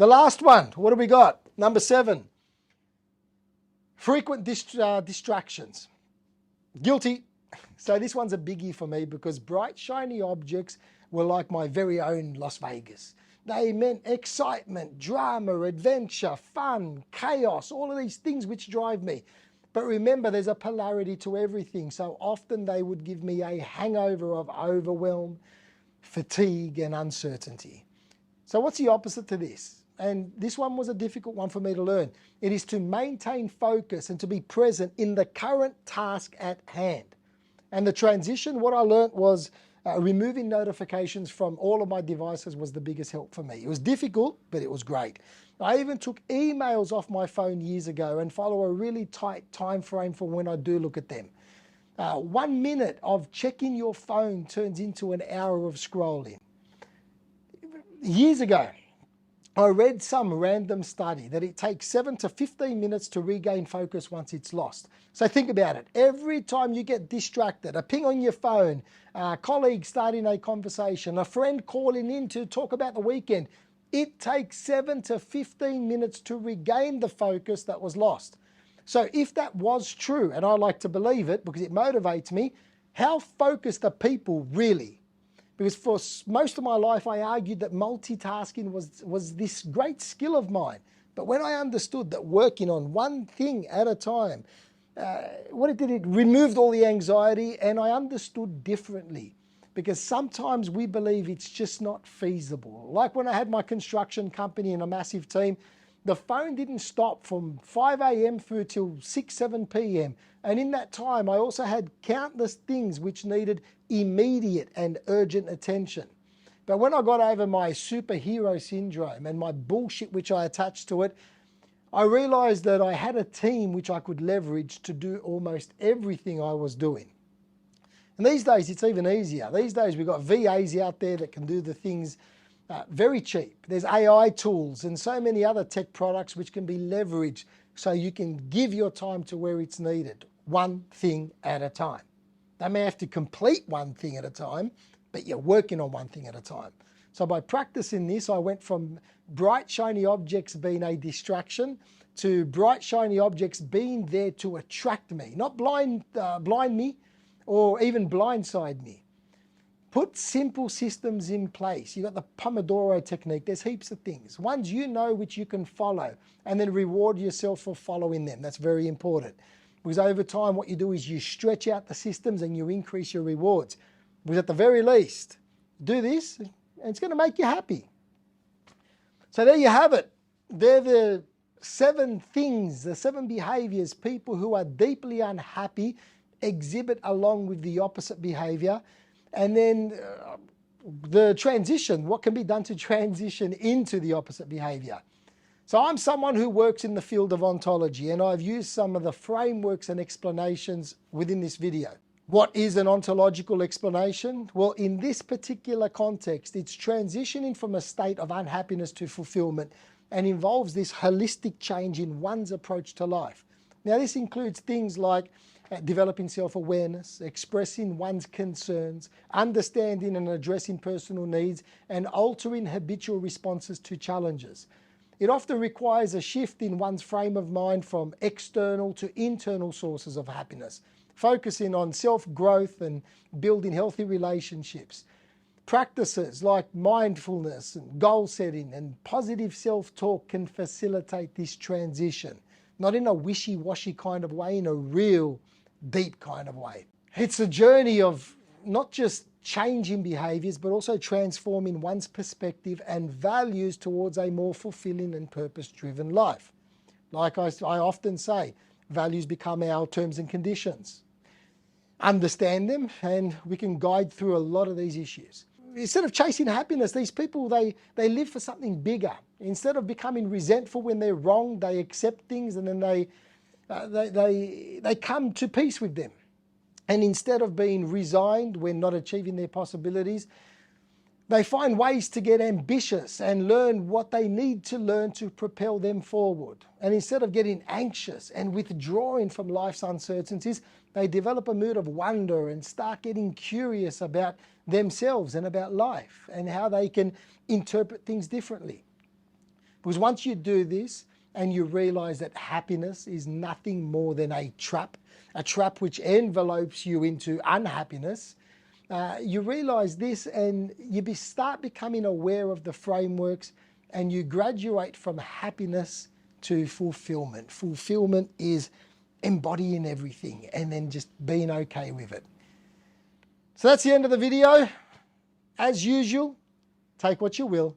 The last one, what do we got? Number 7, frequent distractions. Guilty. So this one's a biggie for me because bright, shiny objects were like my very own Las Vegas. They meant excitement, drama, adventure, fun, chaos, all of these things which drive me. But remember, there's a polarity to everything. So often they would give me a hangover of overwhelm, fatigue, and uncertainty. So what's the opposite to this? And this one was a difficult one for me to learn. It is to maintain focus and to be present in the current task at hand. And the transition, what I learned was removing notifications from all of my devices was the biggest help for me. It was difficult, but it was great. I even took emails off my phone years ago and follow a really tight time frame for when I do look at them. 1 minute of checking your phone turns into an hour of scrolling. Years ago, I read some random study that it takes 7 to 15 minutes to regain focus once it's lost. So think about it. Every time you get distracted, a ping on your phone, a colleague starting a conversation, a friend calling in to talk about the weekend, it takes 7 to 15 minutes to regain the focus that was lost. So if that was true, and I like to believe it because it motivates me, how focused are people really? Because for most of my life, I argued that multitasking was this great skill of mine. But when I understood that working on one thing at a time, what it did, it removed all the anxiety, and I understood differently. Because sometimes we believe it's just not feasible. Like when I had my construction company and a massive team, the phone didn't stop from 5 a.m. through till 6, 7 p.m. And in that time, I also had countless things which needed immediate and urgent attention. But when I got over my superhero syndrome and my bullshit which I attached to it, I realized that I had a team which I could leverage to do almost everything I was doing. And these days, it's even easier. These days, we've got VAs out there that can do the things very cheap. There's AI tools and so many other tech products which can be leveraged so you can give your time to where it's needed, one thing at a time. They may have to complete one thing at a time, but you're working on one thing at a time. So by practicing this, I went from bright, shiny objects being a distraction to bright, shiny objects being there to attract me, not blind me or even blindside me. Put simple systems in place. You've got the Pomodoro technique. There's heaps of things. Ones you know which you can follow and then reward yourself for following them. That's very important. Because over time, what you do is you stretch out the systems and you increase your rewards. Because at the very least, do this and it's going to make you happy. So there you have it. They're the 7 things, the 7 behaviors people who are deeply unhappy exhibit along with the opposite behavior. And then the transition, what can be done to transition into the opposite behavior. So I'm someone who works in the field of ontology, and I've used some of the frameworks and explanations within this video. What is an ontological explanation? Well, in this particular context, it's transitioning from a state of unhappiness to fulfillment and involves this holistic change in one's approach to life. Now, this includes things like developing self-awareness, expressing one's concerns, understanding and addressing personal needs, and altering habitual responses to challenges. It often requires a shift in one's frame of mind from external to internal sources of happiness, focusing on self-growth and building healthy relationships. Practices like mindfulness and goal setting and positive self-talk can facilitate this transition, not in a wishy-washy kind of way, in a real deep kind of way. It's a journey of not just changing behaviors, but also transforming one's perspective and values towards a more fulfilling and purpose-driven life. Like I often say, values become our terms and conditions. Understand them and we can guide through a lot of these issues. Instead of chasing happiness, these people, they live for something bigger. Instead of becoming resentful when they're wrong, they accept things and then they come to peace with them. And instead of being resigned when not achieving their possibilities, they find ways to get ambitious and learn what they need to learn to propel them forward. And instead of getting anxious and withdrawing from life's uncertainties, they develop a mood of wonder and start getting curious about themselves and about life and how they can interpret things differently. Because once you do this and you realize that happiness is nothing more than a trap which envelopes you into unhappiness, you realize this and you start becoming aware of the frameworks, and you graduate from happiness to fulfillment. Fulfillment is embodying everything and then just being okay with it. So that's the end of the video. As usual, take what you will,